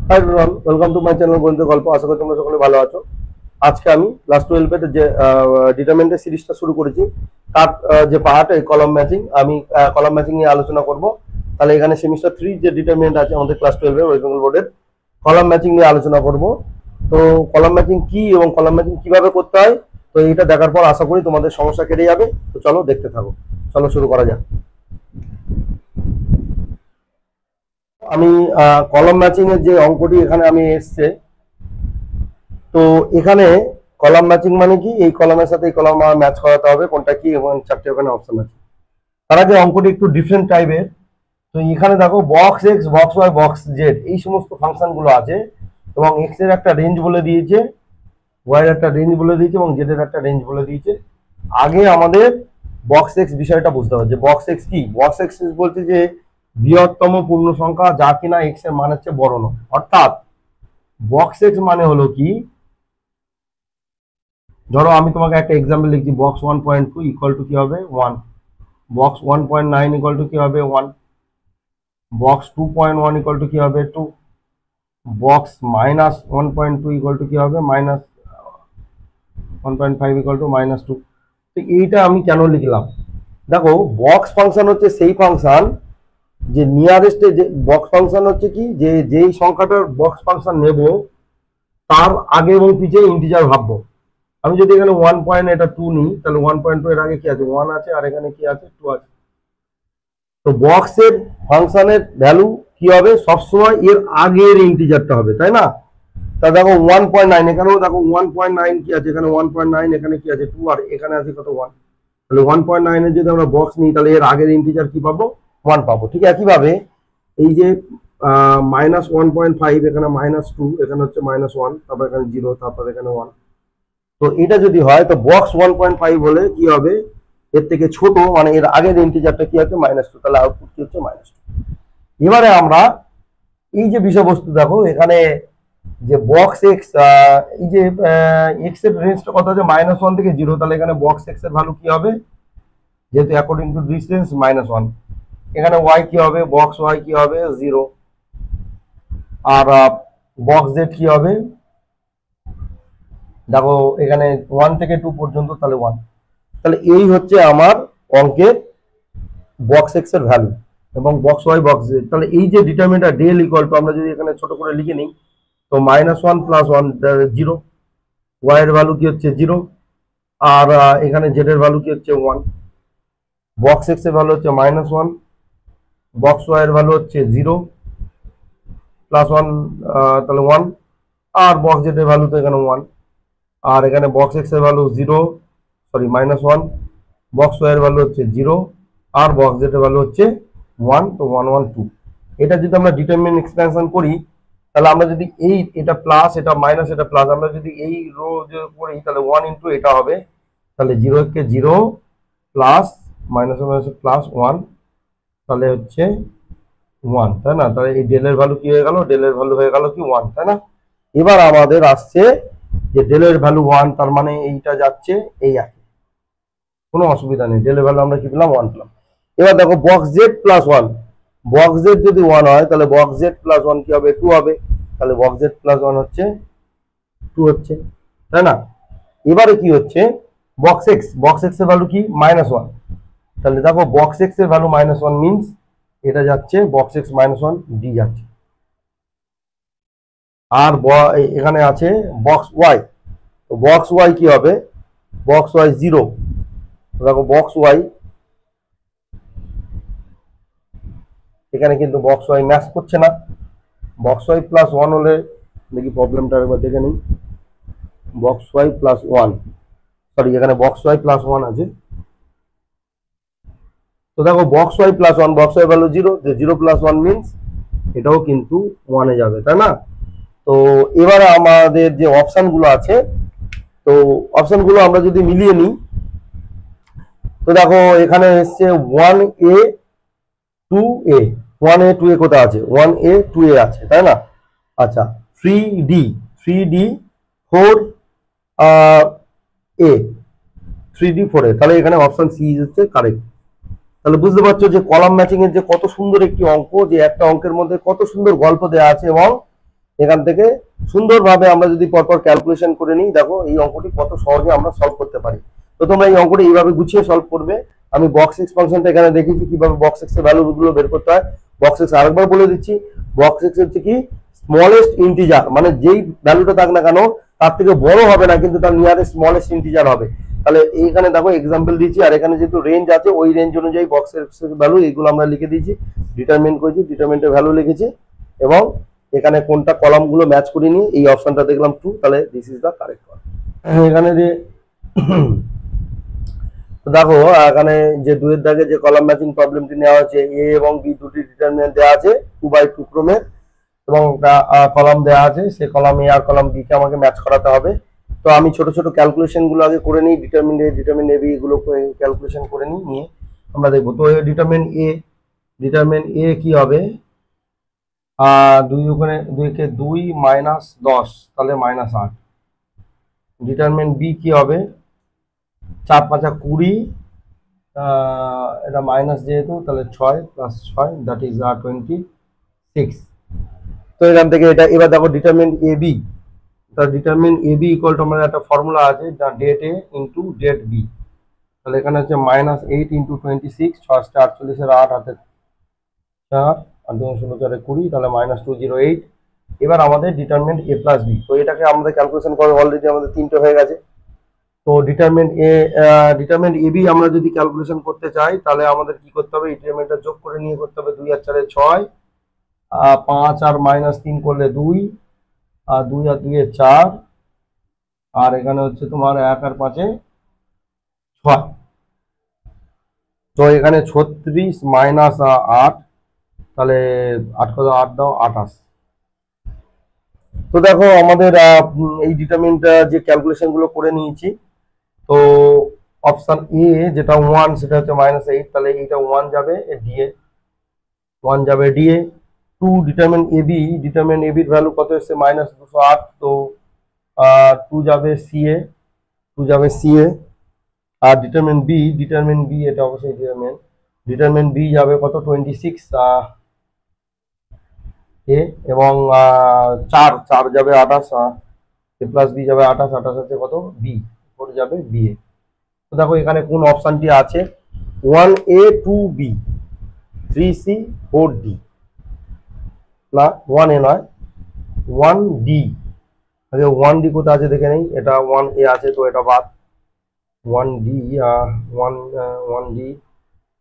Hi everyone, welcome to my channel গণিতের গল্প। আশা করি তোমরা সকলে ভালো আছো। আজকে আমি ক্লাস 12 এর যে ডিটারমিনেন্টের সিরিজটা শুরু করেছি, তার যে পার্ট এই কলাম ম্যাচিং, আমি কলাম ম্যাচিং নিয়ে আলোচনা করব। তাহলে এখানে সেমিস্টার 3 যে ডিটারমিনেন্ট আছে আমাদের ক্লাস 12 এর ওয়েস্ট বেঙ্গল বোর্ডের, কলাম ম্যাচিং নিয়ে আলোচনা করব। তো কলাম ম্যাচিং কি এবং কলাম ম্যাচিং কিভাবে করতে হয়, তো এটা দেখার পর আশা করি তোমাদের সমস্যা কেটে যাবে। তো চলো দেখতে থাকো, চলো শুরু করা যাক। আমি কলাম ম্যাচিং এর যে অঙ্কটি এখানে আমি এসছে, তো এখানে কলাম ম্যাচিং মানে কি, এই কলামের সাথে এই কলাম ম্যাচ করাতে হবে কোনটা কি, এবং চারটে ওখানে অপশন আছে। তার আগে অঙ্কটি একটু ডিফারেন্ট টাইপের। তো এখানে দেখো box x, box y, box z এই সমস্ত ফাংশন গুলো আছে, এবং এক্স এর একটা রেঞ্জ বলে দিয়েছে, ওয়াই এর একটা রেঞ্জ বলে দিয়েছে, এবং জেড এর একটা রেঞ্জ বলে দিয়েছে। আগে আমাদের বক্স এক্স বিষয়টা বুঝতে হবে যে বক্স এক্স কি। বক্স এক্স বলতে যে বৃহত্তম পূর্ণ সংখ্যা যা কিনা এক্স এর মানের চেয়ে বড় নয়। অর্থাৎ বক্স এক্স মানে হলো কি, ধরো আমি তোমাকে একটা এক্সাম্পল লিখছি, বক্স 1.2 ইকুয়াল টু কি হবে 1, বক্স 1.9 ইকুয়াল টু কি হবে 1, বক্স 2.1 ইকুয়াল টু কি হবে 2, বক্স মাইনাস 1.2 ইকুয়াল টু কি হবে মাইনাস 1.5 ইকুয়াল টু -2। তো এইটা আমি কেন লিখলাম, দেখো বক্স ফাংশন হচ্ছে সেই ফাংশন যে নিয়ারেস্টে, যে বক্স ফাংশন হচ্ছে কি, যে যেই সংখ্যাটার বক্স ফাংশন নেব তার আগে এবং পিছিয়ে ইন্টিজার ভাববো। আমি যদি এখানে 1.2 নিই, তাহলে 1.2 এর আগে কি আছে 1 আছে, আর এখানে কি আছে 2 আছে। তো বক্সের ফাংশনের ভ্যালু কি হবে, সবসময় এর আগের ইন্টিজারটা হবে, তাই না? তা দেখো 1.9, এখানেও দেখো 1.9 কি আছে, এখানে 1.9, এখানে কি আছে 2, আর এখানে আছে কত 1। তাহলে 1.9 এর যদি আমরা বক্স নিই, তাহলে এর আগের ইন্টিজার কি পাবো 1 পাবো। ঠিক একইভাবে এই যে -1.5, এখানে -2, এখানে হচ্ছে -1, তারপর এখানে 0, তারপর এখানে 1। তো এটা যদি হয় তো বক্স 1.5 হলে কি হবে, এর থেকে ছোট মানে এর আগের ইন্টিজারটা কি আছে -2, তাহলে আউটপুট কি হচ্ছে -2। এবারে আমরা এই যে বিষয়বস্তু দেখো এখানে যে বক্স এক্স, এই যে এক্স এর রেঞ্জটা কত আছে -1 থেকে 0, তাহলে এখানে বক্স এক্স এর ভ্যালু কি হবে, যেহেতু অ্যাকর্ডিং টু ডিসটেন্স -1। এখানে ওয়াই কি হবে, বক্স ওয়াই কি হবে 0, আর বক্স জেড কি হবে, দেখো এখানে 1 থেকে 2 পর্যন্ত, তাহলে 1। তাহলে এই হচ্ছে আমার অঙ্কের বক্স এক্স এর ভ্যালু এবং বক্স ওয়াই, বক্স জেড। তাহলে এই যে ডিটারমিনেন্ট ডেল ইকুয়াল টু, আমরা যদি এখানে ছোট করে লিখে নিই, তো -1 + 1 0, ওয়াই এর ভ্যালু কি হচ্ছে 0, আর এখানে জেড এর ভ্যালু কি হচ্ছে 1, বক্স এক্স এর ভ্যালু হচ্ছে -1, বক্স ওয়াই এর ভ্যালু হচ্ছে 0 + 1, তাহলে 1, আর বক্স জেড এর ভ্যালু তো এখানে 1, আর এখানে বক্স এক্স এর ভ্যালু 0, সরি -1, বক্স ওয়াই এর ভ্যালু হচ্ছে 0, আর বক্স জেড এর ভ্যালু হচ্ছে 1, তো 1 1 2। এটা যদি আমরা ডিটারমিনেন্ট এক্সপেনশন করি, তাহলে আমরা যদি এই এটা প্লাস, এটা মাইনাস, এটা প্লাস, আমরা যদি এই রো করি, তাহলে 1 ইন্টু এটা হবে, তাহলে 0 কে 0 প্লাস মাইনাস প্লাস 1, তাহলে হচ্ছে 1, তাই না? তাহলে এই ডেলের ভ্যালু কি হয়ে গেল, ডেলের ভ্যালু হয়ে গেল কি 1, তাই না? এবার আমাদের আসছে যে ডেলের ভ্যালু 1, তার মানে এইটা যাচ্ছে এই একই, কোনো অসুবিধা নেই, ডেলের ভ্যালু আমরা কি পেলাম 1 পেলাম। এবার দেখো box Z plus 1, box Z যদি 1 হয় তাহলে বক্স জেড প্লাস 1 কি হবে 2 হবে, তাহলে বক্স জেড প্লাস 1 হচ্ছে 2 হচ্ছে, তাই না? এবারে কি হচ্ছে বক্স এক্স, বক্স এক্স এর ভ্যালু কি -1, তাহলে দেখো বক্স এক্স এর ভ্যালু -1 মিন্স এটা যাচ্ছে বক্স এক্স -1 ডি যাচ্ছে। আর এখানে আছে বক্স ওয়াই, তো বক্স ওয়াই কি হবে, বক্স ওয়াই 0, দেখো বক্স ওয়াই এখানে কিন্তু বক্স ওয়াই ম্যাচ করছে না। বক্স ওয়াই প্লাস 1 হলে, দেখি প্রবলেমটা একবার দেখে নিই, বক্স ওয়াই প্লাস 1, সরি এখানে বক্স ওয়াই প্লাস 1 আছে। তো দেখো box y plus 1, box y value 0, 0 plus 1 means এটাও কিন্তু 1 এ যাবে, তাই না? তো এবারে আমাদের যে অপশন গুলো আছে, তো অপশন গুলো আমরা যদি মিলিয়ে নিই, তো দেখো এখানে এসছে 1a 2a, 1a 2a কোথায় আছে, 1a 2a আছে, তাই না? আচ্ছা 3d 3d 4a 3d 4a, তাহলে এখানে অপশন সি হচ্ছে কারেক্ট। তাহলে বুঝতে পারছো যে কলাম ম্যাচিং এর যে কত সুন্দর একটি অঙ্ক, যে একটা অঙ্কের মধ্যে কত সুন্দর গল্প দেওয়া আছে, এবং এখান থেকে সুন্দরভাবে আমরা যদি পরপর ক্যালকুলেশন করে নিই, দেখো এই অঙ্কটি কত সহজে আমরা সলভ করতে পারি। তো তোমরা এই অঙ্কটি এইভাবে গুছিয়ে সলভ করবে। আমি বক্স এক্স ফাংশনটা এখানে দেখিয়েছি কিভাবে বক্স এক্স এর ভ্যালুগুলো বের করতে হয়। বক্স এক্স আরেকবার বলে দিচ্ছি, বক্স এক্স হচ্ছে কি স্মলেস্ট ইন্টিজার, মানে যেই ভ্যালুটা থাক না কেন তার থেকে বড় হবে না, কিন্তু তার নিয়ারেস্ট স্মলেস্ট ইন্টিজার হবে। তাহলে এইখানে দেখো এক্সাম্পল দিচ্ছি, আর এখানে যেহেতু রেঞ্জ আছে ওই রেঞ্জ অনুযায়ী বক্স এক্স এর ভ্যালু এইগুলো আমরা লিখে দিয়েছি, ডিটারমিন করেছি, ডিটারমিনেন্টের ভ্যালু লিখেছি, এবং এখানে কোনটা কলাম গুলো ম্যাচ করে নিয়ে এই অপশনটা দেখলাম ট্রু, তাহলে this is the correct one. এখানে যে দেখো এখানে যে দুয়ের দাগে যে কলাম ম্যাচিং প্রবলেমটি নেওয়া হচ্ছে, এ এবং বি দুটি ডিটারমিনেন্ট দেওয়া আছে 2/2 ক্রমের, এবং কলাম দেওয়া আছে, সেই কলাম এ আর কলাম বি কে আমাকে ম্যাচ করাতে হবে। তো আমি ছোট ছোট ক্যালকুলেশন গুলো আগে করে নিই, ডিটারমিন এ বি এগুলো ক্যালকুলেশন করে নিয়ে আমরা দেখবো। তো ডিটারমিন এ কি হবে, 2 ওখানে 2 কে 2 -10 তাহলে -8। ডিটারমিন বি কি হবে, 4 5 20, এটা মাইনাস যেহেতু তাহলে 6 + 6 দ্যাট ইজ 26। তো এখান থেকে এটা এবার দেখো ডিটারমিন এ বি, তাহলে determine A B equal to আমাদের একটা ফর্মুলা আছে, det A into det B. তাহলে এখানে হচ্ছে -8 × 26, 6 48 এর 8 হাতে 4 আর 2 16 4 20, তাহলে -208। এবার আমাদের ডিটারমিন এ প্লাস বি, তো এটাকে আমাদের ক্যালকুলেশন করে অলরেডি আমাদের 3টে হয়ে গেছে। তো ডিটারমিন এ বি আমরা যদি ক্যালকুলেশন করতে চাই তাহলে আমাদের কি করতে হবে, এই ডিটারমিনটা যোগ করে নিয়ে করতে হবে। 2 আর 4 6, 5 আর -3 করলে 2, আর 2 আর 2 4, আর এখানে হচ্ছে তোমার 1 আর 5 6। তো এখানে 36 -8, তাহলে 8 কত 8 দাও 28। তো দেখো আমাদের এই ডিটারমিনটা যে ক্যালকুলেশন গুলো করে নিয়েছি। তো অপশন এ যেটা 1 সেটা হচ্ছে -8, তাহলে এইটা 1 যাবে ডি এ, 1 যাবে ডি এ। 2 ডিটারমিন এ বির ভ্যালু কত এসছে -208, তো 2 যাবে সি এ, 2 যাবে সি এ। আর ডিটারমিন বি এটা অবশ্যই ডিটারমিন বি যাবে কত 26 এ, এবং 4 যাবে 28, এ প্লাস বি যাবে 28, 28 আছে কত বি, 4 যাবে বি এ। তো দেখো এখানে কোন অপশনটি আছে, 1A 2B 3C 4D, না 1A নয় 1D। আচ্ছা 1D কোথায় আছে দেখে নেই, এটা 1A আছে তো এটা বাদ, 1D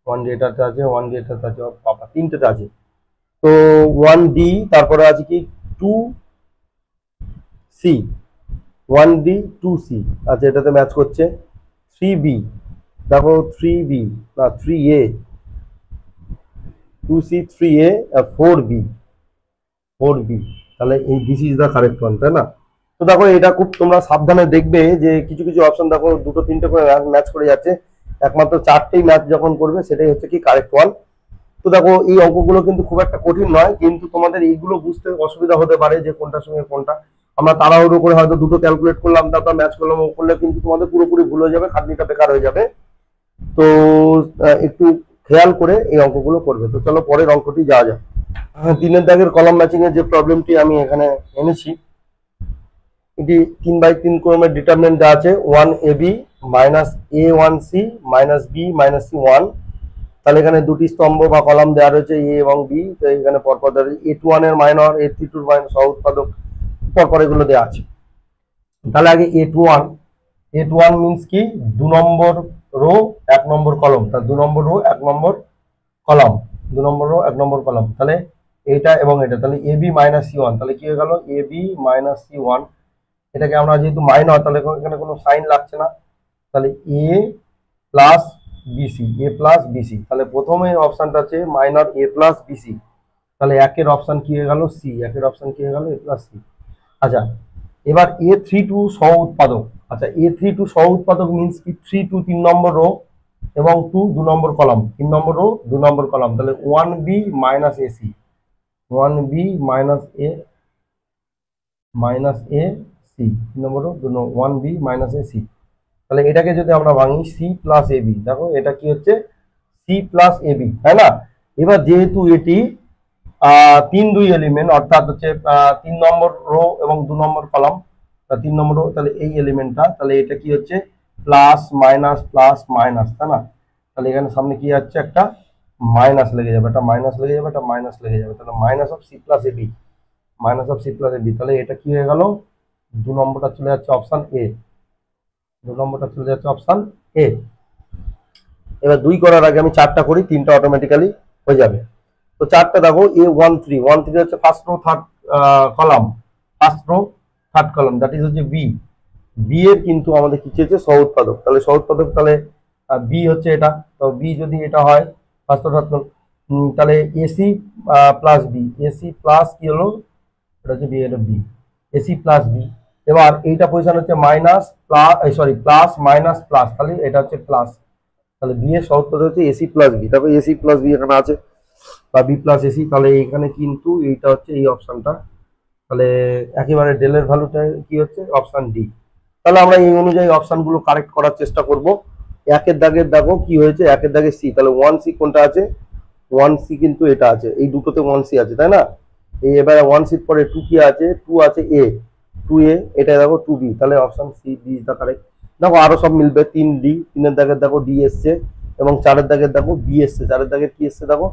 1D এটাতে আছে, 1D এটাতে আছে, বাবা 3টেতে আছে। তো 1D, তারপরে আছে কি 2C, 1D 2C, আচ্ছা এটাতে ম্যাচ করছে। 3B, দেখো 3B না 3A, 2C 3A আর 4B, তাহলে এই this is the correct one, তাই না? তো দেখো এটা খুব তোমরা সাবধানে দেখবে যে কিছু কিছু অপশন দেখো 2টো 3টে করে ম্যাচ করে যাচ্ছে, একমাত্র 4টেই ম্যাচ যখন করবে সেটাই হচ্ছে কি কারেক্ট ওয়ান। তো দেখো এই অঙ্কগুলো কিন্তু খুব একটা কঠিন নয়, কিন্তু তোমাদের এইগুলো বুঝতে অসুবিধা হতে পারে যে কোনটার সঙ্গে কোনটা। আমরা তাড়াহুড়ো করে হয়তো দুটো ক্যালকুলেট করলাম, তারপর ম্যাচ করলাম, ও করলে কিন্তু তোমাদের পুরোপুরি ভুল হয়ে যাবে, খাটনিটা বেকার হয়ে যাবে। তো একটু খেয়াল করে এই অঙ্কগুলো করবে। তো চলো পরের অঙ্কটি যাওয়া যাক। 3-এর দাগের কলাম ম্যাচিং এর যে প্রবলেমটি আমি এখানে এনেছি, এটি 3/3 ক্রমের ডিটারমিনেন্ট দেওয়া আছে 1AB -A1C -B -C1। তাহলে এখানে দুটি স্তম্ভ বা কলাম দেওয়া রয়েছে এ এবং বি, তো এখানে পরপর দেওয়া রয়েছে A21 এর মাইনর, A32 এর মাইনর সহ উৎপাদক, পরপর এগুলো দেওয়া আছে। তাহলে আগে A21 মিন্স কি 2 নম্বর রো 1 নম্বর কলম, তার 2 নম্বর রো 1 নম্বর কলাম, 2 নম্বর রো 1 নম্বর কলাম, তাহলে এটা এবং এটা, তাহলে AB -C1, তাহলে কি হয়ে গেল AB -C1। এটাকে আমরা যেহেতু মাইনর তাহলে এখানে কোনো সাইন লাগছে না, তাহলে A প্লাস বিসি, তাহলে প্রথমে অপশনটা আছে মাইনর A প্লাস বিসি, তাহলে একের অপশন কি হয়ে গেল সি, একের অপশন কি হয়ে গেল A প্লাস সি। আচ্ছা এবার A32 সহ উৎপাদক, আচ্ছা A32 সহ উৎপাদক মিন্স কি 32 3 নম্বর রো এবং 2 2 নম্বর কলাম, 3 নম্বর রো 2 নম্বর কলাম, তাহলে 1B AC, 1B AC 3 নম্বর রো 1B AC। তাহলে এটাকে যদি আমরা ভাঙি সি প্লাস এবি, দেখো এটা কি হচ্ছে সি প্লাস এবি, তাই না? এবার যেহেতু এটি তিন দুই এলিমেন্ট, অর্থাৎ হচ্ছে 3 নম্বর রো এবং 2 নম্বর কলাম, 3 নম্বর রো, তাহলে এই এলিমেন্টটা, তাহলে এটা কি হচ্ছে প্লাস মাইনাস, তাই না? তাহলে এখানে সামনে কি যাচ্ছে, একটা মাইনাস লেগে যাবে, একটা মাইনাস লেগে যাবে, একটা মাইনাস লেগে যাবে, তাহলে minus of C plus AB, তাহলে এটা কি হয়ে গেল, 2 নম্বরটা চলে যাচ্ছে অপশন এ, 2 নম্বরটা চলে যাচ্ছে অপশন এ। এবার 2 করার আগে আমি 4টা করি, 3টা অটোমেটিক্যালি হয়ে যাবে। তো 4টা দেখো, A13 হচ্ছে first row third column, that is হচ্ছে বি এর কিন্তু আমাদের কি চেয়েছে, সহউৎপাদক, তাহলে সহউৎপাদক, তাহলে বি হচ্ছে এটা, তো বি যদি এটা হয় ফার্স্ট রো থার্ড কলাম, তাহলে AC plus B, AC plus কি হলো, এটা হচ্ছে বি, এটা বি, এসি প্লাস বি। এবার এইটা পজিশন হচ্ছে মাইনাস প্লাস মাইনাস প্লাস, তাহলে এটা হচ্ছে প্লাস, তাহলে বি এর সহজ পদ্ধতি হচ্ছে এসি প্লাস বি, তারপর এসি প্লাস বি এখানে আছে, বা বি প্লাস এসি, তাহলে এখানে কিন্তু এইটা হচ্ছে এই অপশনটা, তাহলে একেবারে ডেলের ভ্যালুটা কি হচ্ছে অপশন ডি। তাহলে আমরা এই অনুযায়ী অপশনগুলো কারেক্ট করার চেষ্টা করব। একের দাগের দেখো কি হয়েছে, একের দাগে সি, তাহলে 1C কোনটা আছে, 1C কিন্তু এটা আছে, এই দুটোতে 1C আছে, তাই না? এই এবারে 1C পরে 2 কি আছে, 2 আছে এ, 2A, এটা দেখো 2B, তাহলে option C B is the correct. দেখো আরো সব মিলবে, 3D, 3-এর দাগের দেখো ডি এসছে, এবং 4-এর দাগের দেখো বি এসছে, 4-এর দাগের কি এসছে দেখো,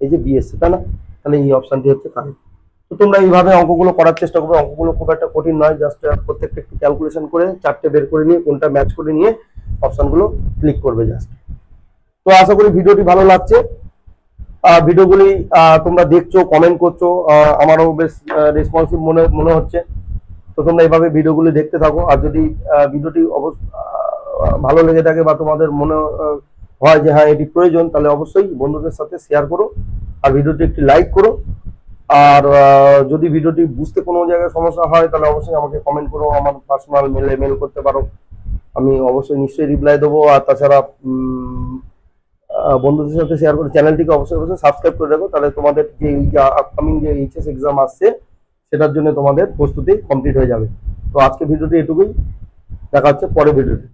এই যে বি এসছে, তাই না? তাহলে এই অপশনটি হচ্ছে কারেক্ট। তো তোমরা এইভাবে অঙ্কগুলো করার চেষ্টা করবে, অঙ্কগুলো খুব একটা কঠিন নয়, জাস্ট প্রত্যেকটা একটু ক্যালকুলেশন করে 4টে বের করে নিয়ে কোনটা ম্যাচ করে নিয়ে অপশনগুলো ক্লিক করবে জাস্ট। তো আশা করি ভিডিওটি ভালো লাগছে, ভিডিওগুলি তোমরা দেখছো, কমেন্ট করছো, আমারও বেশ রেসপন্সিভ মনে মনে হচ্ছে। তো তোমরা এইভাবে ভিডিওগুলি দেখতে থাকো, আর যদি ভিডিওটি ভালো লেগে থাকে বা তোমাদের মনে হয় যে হ্যাঁ এটি প্রয়োজন, তাহলে অবশ্যই বন্ধুদের সাথে শেয়ার করো, আর ভিডিওটি একটি লাইক করো। আর যদি ভিডিওটি বুঝতে কোনো জায়গায় সমস্যা হয়, তাহলে অবশ্যই আমাকে কমেন্ট করো, আমার পার্সোনাল মেল করতে পারো, আমি অবশ্যই নিশ্চয়ই রিপ্লাই দেবো। আর তাছাড়া বন্ধুদের সাথে শেয়ার করে চ্যানেলটিকে অবশ্যই সাবস্ক্রাইব করে রাখো, তাহলে তোমাদের যে আপকামিং যে এইচএস এক্সাম আসছে সেটার জন্য তোমাদের প্রস্তুতি কমপ্লিট হয়ে যাবে। তো আজকে ভিডিওটি এটুকুই, দেখা হচ্ছে পরের ভিডিওতে।